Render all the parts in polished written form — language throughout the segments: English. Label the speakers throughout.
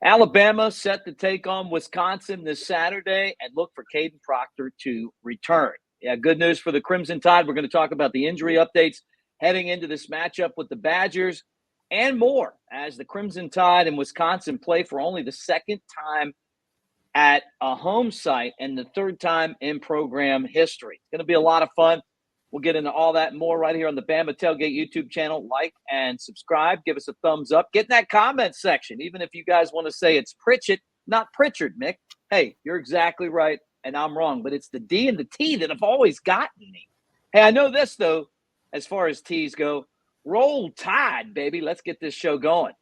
Speaker 1: Alabama set to take on Wisconsin this Saturday, and look for Kadyn Proctor to return. Yeah, good news for the Crimson Tide. We're going to talk about the injury updates heading into this matchup with the Badgers and more as the Crimson Tide and Wisconsin play for only the second time at a home site and the third time in program history. It's going to be a lot of fun. We'll get into all that and more right here on the Bama Tailgate YouTube channel. Like and subscribe. Give us a thumbs up. Get in that comment section, even if you guys want to say it's Pritchett, not Pritchard, Mick. Hey, you're exactly right, and I'm wrong. But it's the D and the T that have always gotten me. Hey, I know this, though, as far as T's go. Roll Tide, baby. Let's get this show going.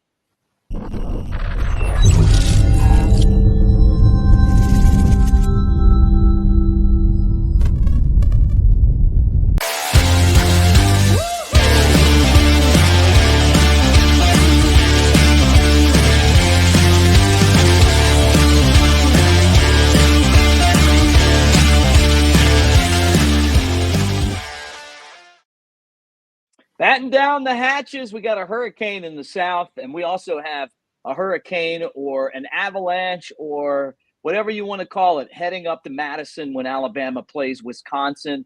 Speaker 1: Batten down the hatches. We got a hurricane in the south, and we also have a hurricane or an avalanche or whatever you want to call it heading up to Madison when Alabama plays Wisconsin.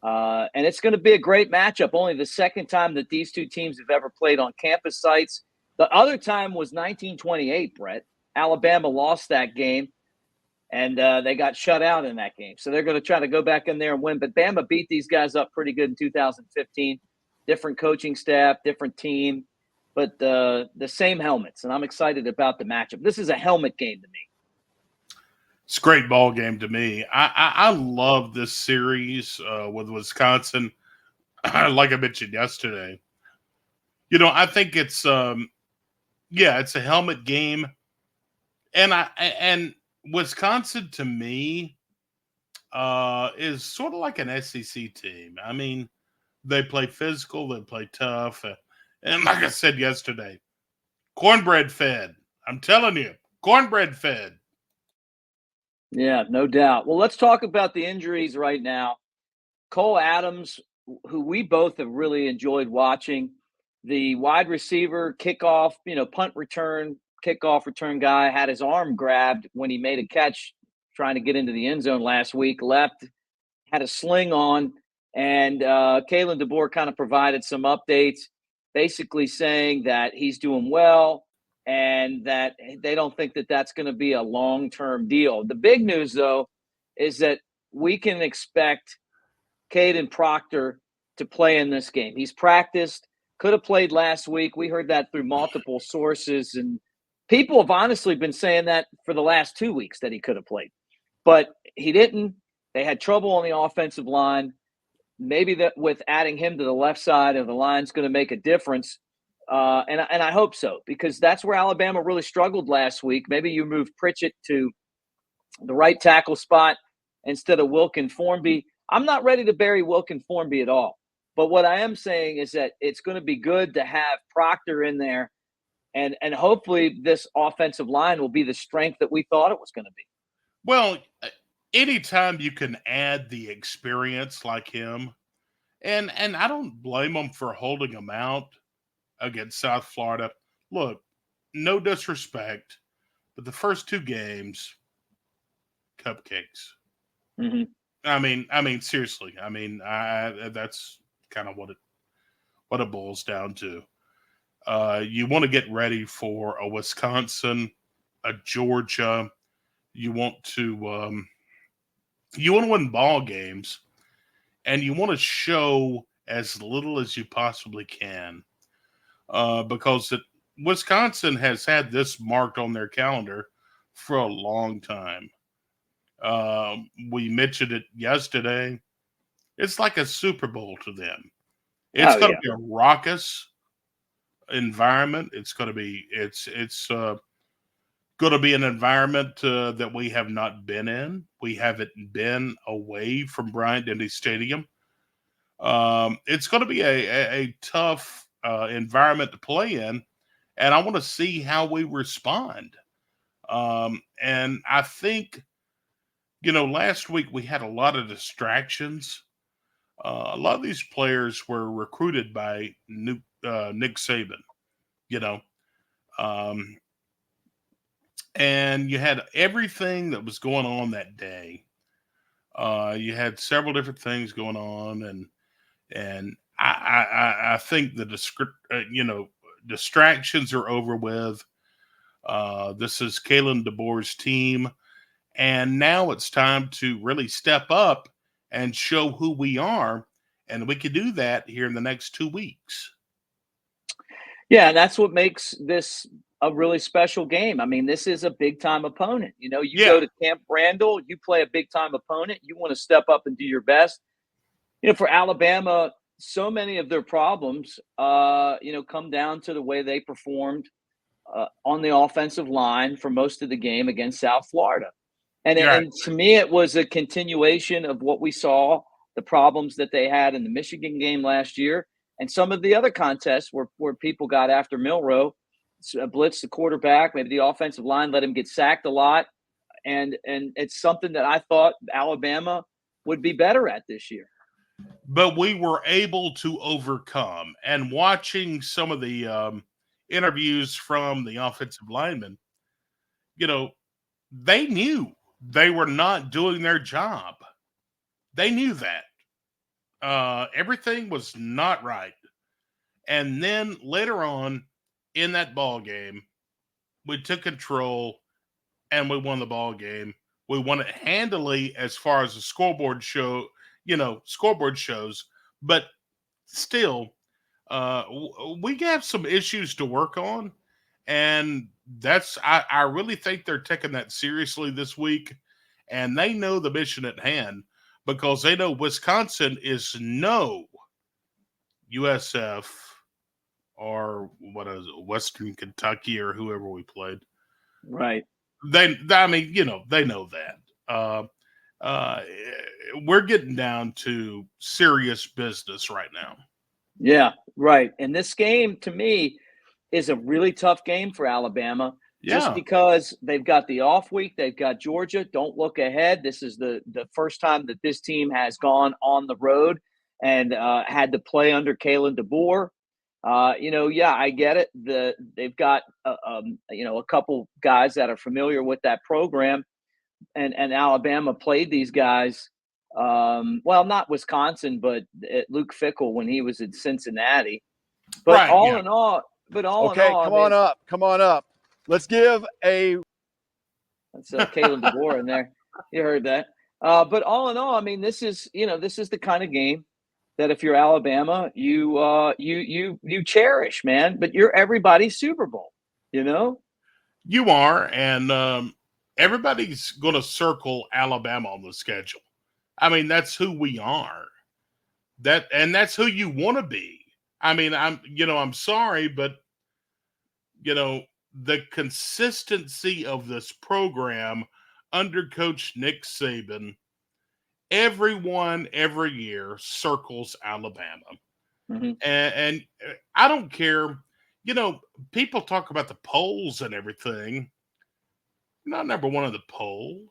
Speaker 1: And it's going to be a great matchup. Only the second time that these two teams have ever played on campus sites. The other time was 1928, Brett. Alabama lost that game, and they got shut out in that game. So they're going to try to go back in there and win. But Bama beat these guys up pretty good in 2015. Different coaching staff, different team, but the same helmets. And I'm excited about the matchup. This is a helmet game to me.
Speaker 2: It's a great ball game to me. I love this series with Wisconsin. Like I mentioned yesterday, I think it's it's a helmet game, and Wisconsin to me is sort of like an SEC team. I mean, they play physical, they play tough, and like I said yesterday, cornbread fed. I'm telling you, cornbread fed.
Speaker 1: Yeah, no doubt. Well, let's talk about the injuries right now. Cole Adams, who we both have really enjoyed watching, the wide receiver, kickoff, punt return, kickoff return guy, had his arm grabbed when he made a catch trying to get into the end zone last week, left, had a sling on, and Kalen DeBoer kind of provided some updates, basically saying that he's doing well, and that they don't think that that's going to be a long-term deal. The big news, though, is that we can expect Kadyn Proctor to play in this game. He's practiced, could have played last week. We heard that through multiple sources, and people have honestly been saying that for the last 2 weeks that he could have played. But he didn't. They had trouble on the offensive line. Maybe that with adding him to the left side of the line is going to make a difference. And I hope so, because that's where Alabama really struggled last week. Maybe you move Pritchett to the right tackle spot instead of Wilkin Formby. I'm not ready to bury Wilkin Formby at all. But what I am saying is that it's going to be good to have Proctor in there, and hopefully this offensive line will be the strength that we thought it was going to be.
Speaker 2: Well, anytime you can add the experience like him, and I don't blame them for holding him out against South Florida. Look, no disrespect, but the first two games, cupcakes.
Speaker 1: Mm-hmm.
Speaker 2: I mean, seriously. I mean, that's kind of what it boils down to. You want to get ready for a Wisconsin, a Georgia. You want to win ball games, and you want to show as little as you possibly can, because Wisconsin has had this marked on their calendar for a long time. We mentioned it yesterday. It's like a Super Bowl to them. It's going to be a raucous environment. It's going to be going to be an environment that we have not been in. We haven't been away from Bryant-Denny Stadium. It's going to be a tough environment to play in, and I want to see how we respond. And I think, last week we had a lot of distractions. A lot of these players were recruited by Nick Saban, and you had everything that was going on that day. You had several different things going on, and I think the distractions are over with. This is Kalen DeBoer's team, and now it's time to really step up and show who we are, and we can do that here in the next 2 weeks.
Speaker 1: Yeah, and that's what makes this a really special game. I mean, this is a big time opponent. You
Speaker 2: Yeah,
Speaker 1: go to Camp Randall, you play a big time opponent, you want to step up and do your best. For Alabama, so many of their problems, come down to the way they performed on the offensive line for most of the game against South Florida. And,
Speaker 2: you're right.
Speaker 1: and to me, it was a continuation of what we saw, the problems that they had in the Michigan game last year, and some of the other contests where people got after Milroe, blitzed the quarterback, maybe the offensive line let him get sacked a lot. And it's something that I thought Alabama would be better at this year.
Speaker 2: But we were able to overcome. And watching some of the interviews from the offensive linemen, they knew they were not doing their job. They knew that. Everything was not right. And then later on in that ball game, we took control and we won the ball game. We won it handily as far as the scoreboard shows, but still, we have some issues to work on, and I really think they're taking that seriously this week, and they know the mission at hand because they know Wisconsin is no USF or what is it, Western Kentucky or whoever we played.
Speaker 1: Right.
Speaker 2: They know that. We're getting down to serious business right now.
Speaker 1: Yeah, right. And this game, to me, is a really tough game for Alabama just
Speaker 2: Yeah.
Speaker 1: because they've got the off week. They've got Georgia. Don't look ahead. This is the first time that this team has gone on the road and had to play under Kalen DeBoer. I get it. They've got a couple guys that are familiar with that program, and Alabama played these guys. Not Wisconsin, but Luke Fickell when he was at Cincinnati. But
Speaker 2: Right.
Speaker 1: all
Speaker 2: Yeah.
Speaker 1: in all,
Speaker 3: Okay, come on up. Come on up. Let's give a.
Speaker 1: That's Kalen DeBoer in there. You heard that. But all in all, I mean, this is the kind of game that if you're Alabama, you cherish, man. But you're everybody's Super Bowl,
Speaker 2: You are, and everybody's going to circle Alabama on the schedule. I mean, that's who we are. That's who you want to be. I mean, I'm sorry, but the consistency of this program under Coach Nick Saban, everyone every year circles Alabama.
Speaker 1: Mm-hmm.
Speaker 2: And I don't care. People talk about the polls and everything. Not number one in the poll.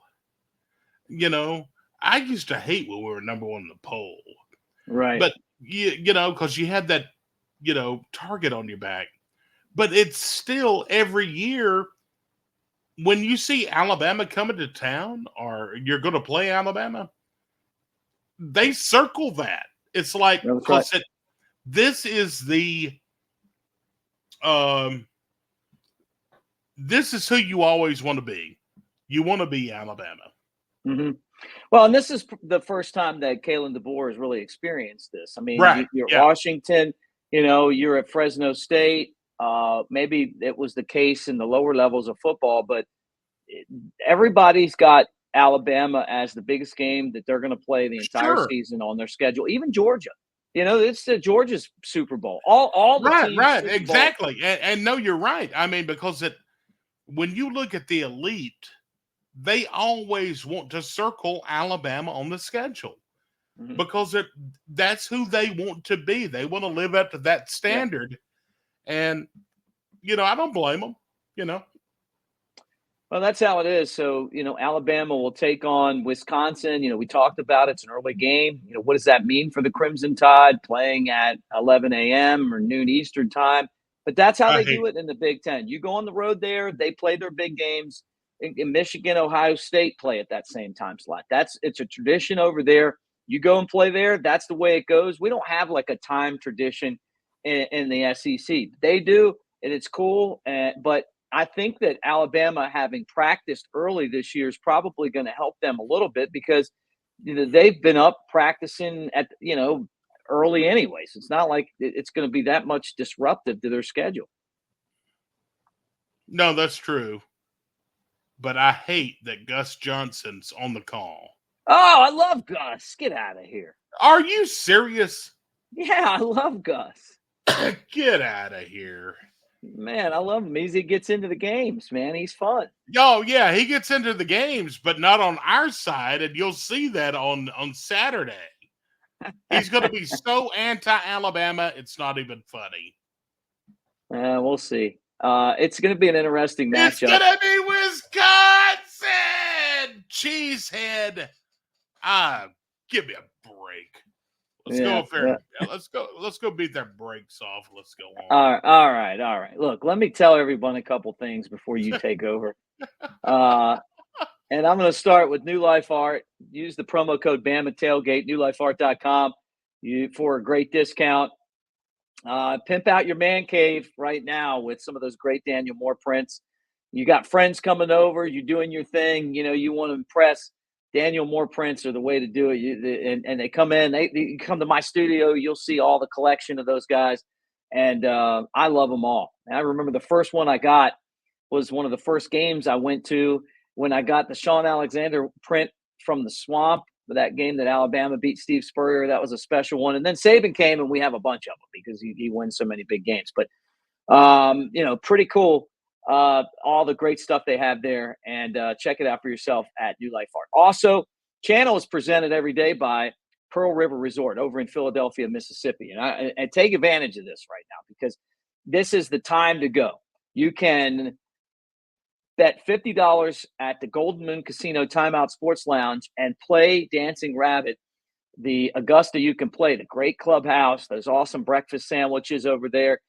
Speaker 2: I used to hate when we were number one in the poll.
Speaker 1: Right.
Speaker 2: But, because you had that, target on your back. But it's still every year when you see Alabama coming to town or you're going to play Alabama, they circle that. It's like, because this is this is who you always want to be. You want to be Alabama.
Speaker 1: Mm-hmm. Well, and this is the first time that Kalen DeBoer has really experienced this. I mean,
Speaker 2: Right.
Speaker 1: You're
Speaker 2: Yeah.
Speaker 1: Washington, you're at Fresno State. Maybe it was the case in the lower levels of football, but everybody's got Alabama as the biggest game that they're going to play the entire season on their schedule. Even Georgia, it's the Georgia's Super Bowl. All the teams
Speaker 2: right,
Speaker 1: Super
Speaker 2: exactly. And no, you're right. I mean, because when you look at the elite, they always want to circle Alabama on the schedule because that's who they want to be. They want to live up to that standard. And, I don't blame them,
Speaker 1: Well, that's how it is. So, Alabama will take on Wisconsin. We talked about it's an early game. What does that mean for the Crimson Tide playing at 11 a.m. or noon Eastern time? But that's how they do it in the Big Ten. You go on the road there, they play their big games. in Michigan, Ohio State play at that same time slot. It's a tradition over there. You go and play there. That's the way it goes. We don't have like a time tradition in the SEC. They do, and it's cool. But I think that Alabama having practiced early this year is probably going to help them a little bit because they've been up practicing at early anyways. It's not like it's going to be that much disruptive to their schedule.
Speaker 2: No, that's true. But I hate that Gus Johnson's on the call.
Speaker 1: Oh, I love Gus. Get out of here.
Speaker 2: Are you serious?
Speaker 1: Yeah, I love Gus.
Speaker 2: Get out of here.
Speaker 1: Man, I love him. He gets into the games, man. He's fun.
Speaker 2: Oh, yeah, he gets into the games, but not on our side, and you'll see that on Saturday. He's going to be so anti-Alabama, it's not even funny.
Speaker 1: We'll see. It's going to be an interesting matchup.
Speaker 2: It's going to be Wisconsin! Cheesehead. Give me a break. Let's go up there. Yeah, let's go beat their brakes off. Let's go on.
Speaker 1: All right. Look, let me tell everyone a couple things before you take over. And I'm going to start with New Life Art. Use the promo code Bama Tailgate, newlifeart.com for a great discount. Pimp out your man cave right now with some of those great Daniel Moore prints. You got friends coming over. You're doing your thing. You want to impress. Daniel Moore prints are the way to do it. And they come in. They come to my studio. You'll see all the collection of those guys. And I love them all. And I remember the first one I got was one of the first games I went to when I got the Sean Alexander print from the Swamp, that game that Alabama beat Steve Spurrier. That was a special one. And then Saban came, and we have a bunch of them because he wins so many big games. But, pretty cool. All the great stuff they have there, and check it out for yourself at New Life Art. Also, channel is presented every day by Pearl River Resort over in Philadelphia, Mississippi. And take advantage of this right now because this is the time to go. You can bet $50 at the Golden Moon Casino Timeout Sports Lounge and play Dancing Rabbit. The Augusta you can play, the great clubhouse, those awesome breakfast sandwiches over there.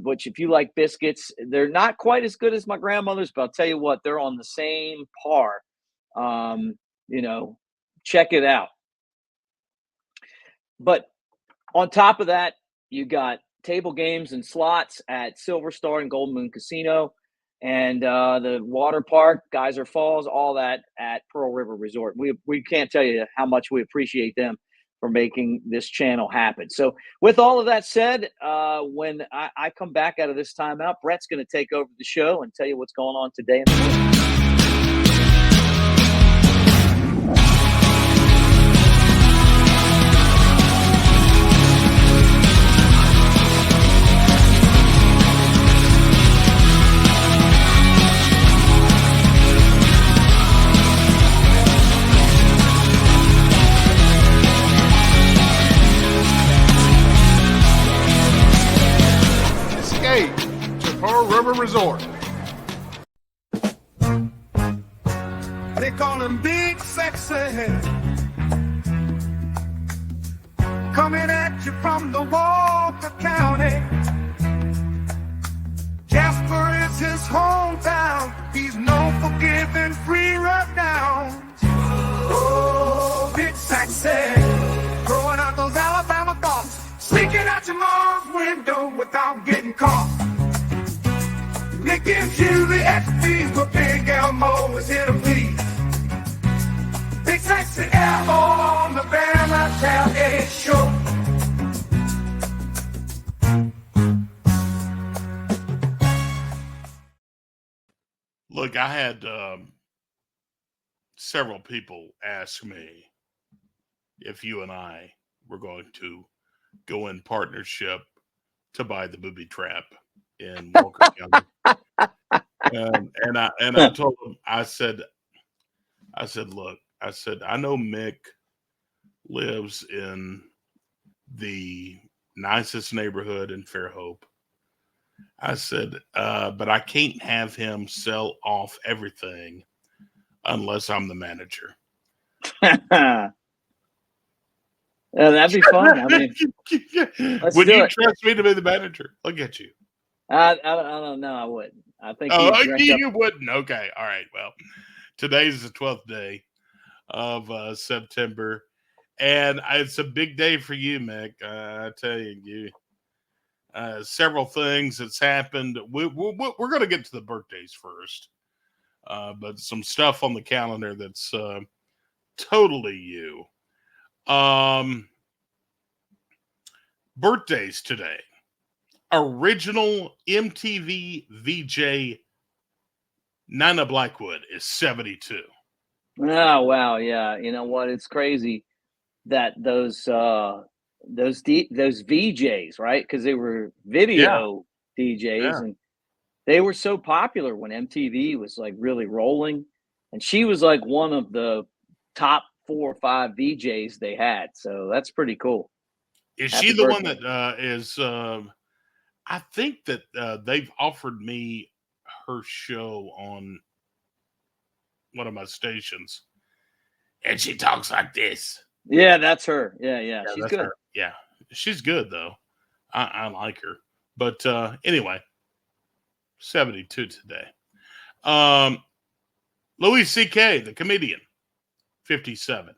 Speaker 1: Which if you like biscuits, they're not quite as good as my grandmother's, but I'll tell you what, they're on the same par. Check it out. But on top of that, you got table games and slots at Silver Star and Golden Moon Casino and the water park, Geyser Falls, all that at Pearl River Resort. We can't tell you how much we appreciate them for making this channel happen. So with all of that said, when I come back out of this timeout, Brett's going to take over the show and tell you what's going on today in the world.
Speaker 3: Pearl River Resort.
Speaker 4: They call him Big Sexy, coming at you from the Walker County. Jasper is his hometown. He's known for giving free rundowns. Oh, Big Sexy, throwing out those Alabama thoughts, sneaking out your mom's window without getting caught. It gives you the XP, but Big Elmo is here to please. Big Sexy Elmo on the Bama Tailgate Show.
Speaker 2: Look, I had several people ask me if you and I were going to go in partnership to buy the Booby Trap in Walker County. And I told him, I said, look, I know Mick lives in the nicest neighborhood in Fairhope. I said, but I can't have him sell off everything unless I'm the manager.
Speaker 1: Yeah, that'd be fun. I mean,
Speaker 2: would you trust me to be the manager? Look at you.
Speaker 1: I don't know. I wouldn't. I think he
Speaker 2: Oh,
Speaker 1: drank
Speaker 2: you
Speaker 1: up.
Speaker 2: wouldn't. Okay. All right. Well, today's the 12th day of September, and it's a big day for you, Mick. I tell you, several things that's happened. We're going to get to the birthdays first, but some stuff on the calendar that's totally you. Birthdays today. Original MTV VJ Nina Blackwood is 72.
Speaker 1: Oh wow, yeah. You know what? It's crazy that those VJs, right? Because they were
Speaker 2: Yeah,
Speaker 1: video DJs,
Speaker 2: yeah.
Speaker 1: and they were so popular when MTV was like really rolling, and she was like one of the top 4 or 5 VJs they had. So that's pretty cool.
Speaker 2: Is she
Speaker 1: Happy
Speaker 2: the one
Speaker 1: birthday.
Speaker 2: that is? I think that they've offered me her show on one of my stations, and she talks like this.
Speaker 1: Yeah, that's her. Yeah,
Speaker 2: Yeah,
Speaker 1: she's
Speaker 2: that's
Speaker 1: good.
Speaker 2: her. Yeah, she's good though. I like her. But anyway, 72 today. Louis C.K., the comedian, 57.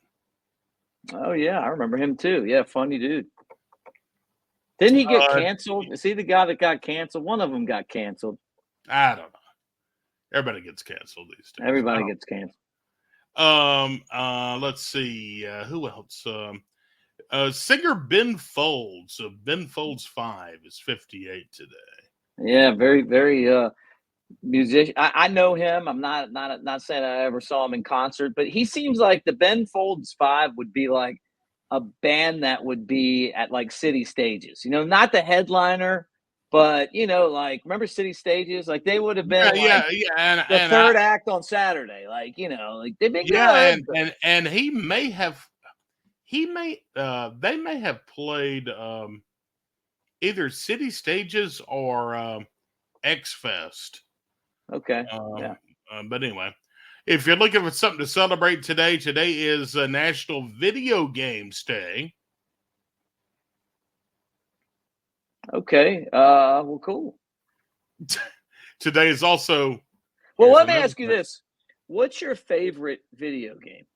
Speaker 1: Oh yeah, I remember him too. Yeah, funny dude. Didn't he get canceled? Is he the guy that got canceled? One of them got canceled.
Speaker 2: I don't know. Everybody gets canceled these days.
Speaker 1: Everybody gets canceled.
Speaker 2: Let's see. Who else? Singer Ben Folds of Ben Folds 5 is 58 today.
Speaker 1: Yeah, very musician. I know him. I'm not saying I ever saw him in concert, but he seems like the Ben Folds 5 would be like a band that would be at like city stages. You know, not the headliner, but you know, like remember city stages? Like they would have been like
Speaker 2: Yeah,
Speaker 1: the third act on Saturday. Like, you know, like they've been good.
Speaker 2: And he may have they may have played either city stages or X Fest.
Speaker 1: Okay. Yeah.
Speaker 2: But anyway, if you're looking for something to celebrate today, today is National Video Games Day.
Speaker 1: Okay. Well, cool.
Speaker 2: Today is also.
Speaker 1: Well, let me ask you this: what's your favorite video game?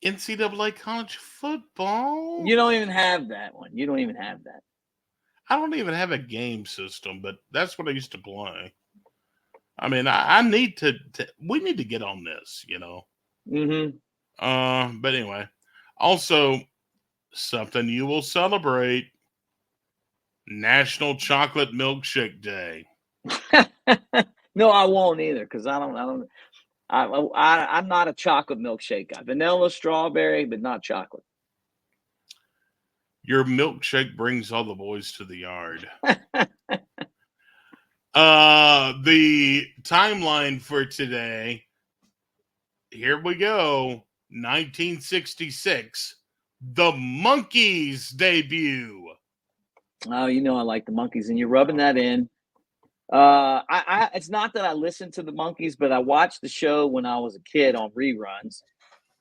Speaker 2: NCAA college football.
Speaker 1: You don't even have that one. You don't even have that.
Speaker 2: I don't even have a game system, but that's what I used to play. I mean, I need to we need to get on this, you know.
Speaker 1: Mm-hmm.
Speaker 2: But anyway, also something you will celebrate: National Chocolate Milkshake Day.
Speaker 1: No, I won't either because I'm not a chocolate milkshake guy. Vanilla, strawberry, but not chocolate.
Speaker 2: Your milkshake brings all the boys to the yard. The timeline for today. Here we go. 1966. The Monkees debut.
Speaker 1: Oh, you know I like the Monkees, and you're rubbing that in. It's not that I listened to the Monkees, but I watched the show when I was a kid on reruns,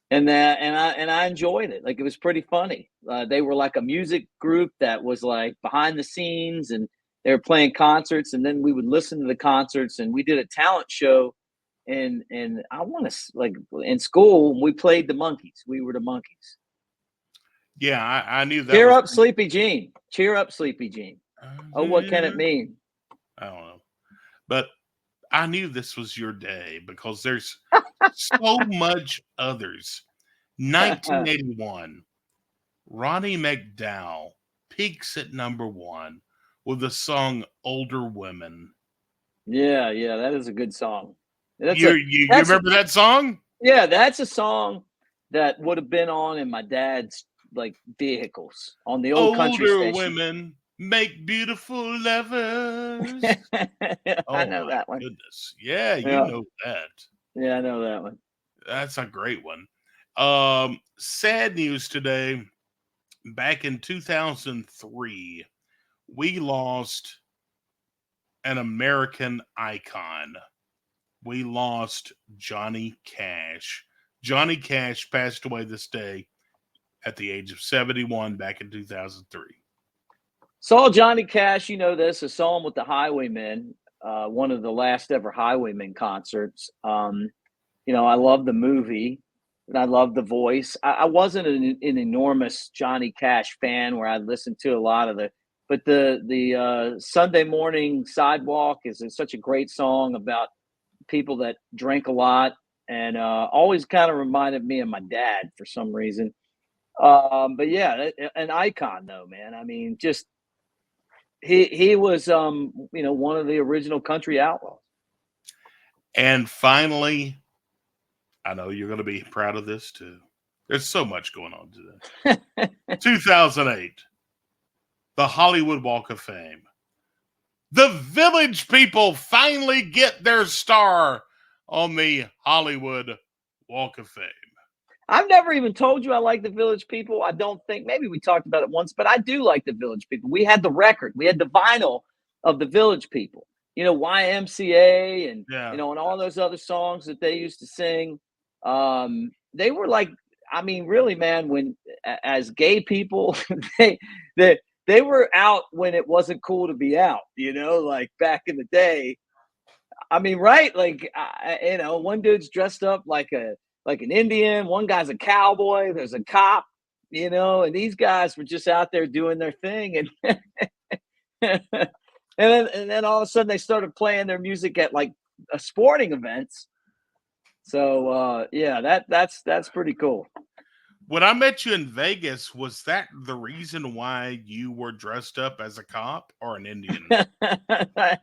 Speaker 1: and I enjoyed it. Like it was pretty funny. They were like a music group that was like behind the scenes, and they were playing concerts, and then we would listen to the concerts, and we did a talent show, and I want to like in school we played the Monkees. We were the Monkees.
Speaker 2: Yeah, I knew that.
Speaker 1: Cheer up, Sleepy Jean. Cheer up, Sleepy Jean. Oh, what can it mean?
Speaker 2: I don't know. But I knew this was your day because there's so much others. 1981, Ronnie McDowell peaks at #1 with the song Older Women.
Speaker 1: Yeah, that is a good song.
Speaker 2: You remember that song?
Speaker 1: Yeah, that's a song that would have been on in my dad's like vehicles on the old country station.
Speaker 2: Older women make beautiful lovers.
Speaker 1: I know that one.
Speaker 2: Goodness. Yeah, you know that.
Speaker 1: Yeah, I know that one.
Speaker 2: That's a great one. Sad news today. Back in 2003, we lost an American icon. We lost Johnny Cash. Johnny Cash passed away this day at the age of 71 back in 2003.
Speaker 1: Saw Johnny Cash, you know this. I saw him with the Highwaymen, one of the last ever Highwaymen concerts. I love the movie and I love the voice. I wasn't an enormous Johnny Cash fan where I listened to a lot of but the Sunday Morning Sidewalk is such a great song about people that drink a lot and always kind of reminded me of my dad for some reason. But yeah, an icon though, man. I mean, just he was one of the original country outlaws.
Speaker 2: And finally, I know you're going to be proud of this too. There's so much going on today. 2008, the Hollywood Walk of Fame. The Village People finally get their star on the Hollywood Walk of Fame.
Speaker 1: I've never even told you I like the Village People. I don't think, maybe we talked about it once, but I do like the Village People. We had the record. We had the vinyl of the Village People. YMCA and, and all those other songs that they used to sing. They were like, I mean, really, man, when as gay people, they were out when it wasn't cool to be out, like back in the day. I mean, right? Like, one dude's dressed up like an Indian, one guy's a cowboy, there's a cop, and these guys were just out there doing their thing. And and then all of a sudden they started playing their music at like sporting events. So that's pretty cool.
Speaker 2: When I met you in Vegas, was that the reason why you were dressed up as a cop or an Indian?
Speaker 1: I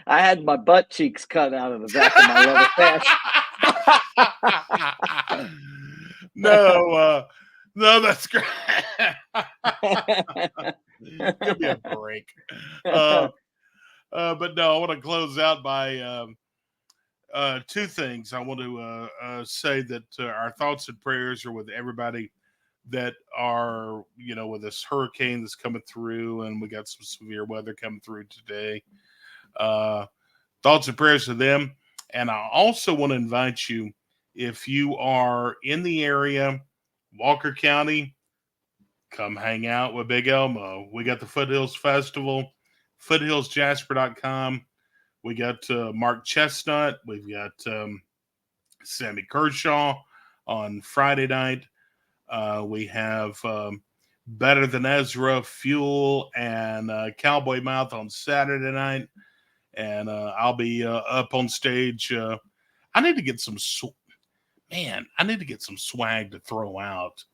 Speaker 1: had my butt cheeks cut out of the back of my leather pants.
Speaker 2: No, that's great. Give me a break. But no, I want to close out by two things. I want to say that our thoughts and prayers are with everybody that are, with this hurricane that's coming through, and we got some severe weather coming through today. Thoughts and prayers to them. And I also want to invite you, if you are in the area, Walker County, come hang out with Big Elmo. We got the Foothills Festival, foothillsjasper.com. We got Mark Chestnut. We've got Sammy Kershaw on Friday night. We have Better Than Ezra, Fuel, and Cowboy Mouth on Saturday night. And I'll be up on stage. I need to get some swag to throw out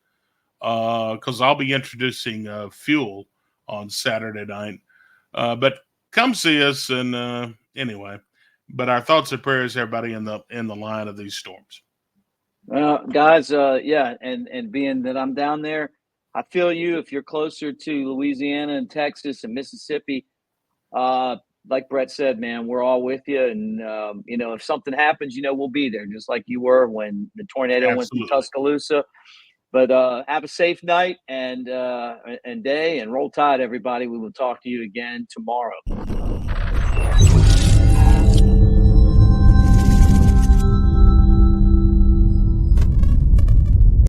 Speaker 2: because I'll be introducing Fuel on Saturday night. But come see us, and anyway. But our thoughts and prayers, everybody in the line of these storms.
Speaker 1: Guys, and being that I'm down there, I feel you. If you're closer to Louisiana and Texas and Mississippi, like Brett said, man, we're all with you. And, if something happens, we'll be there just like you were when the tornado went through Tuscaloosa. But have a safe night and day, and roll tide, everybody. We will talk to you again tomorrow.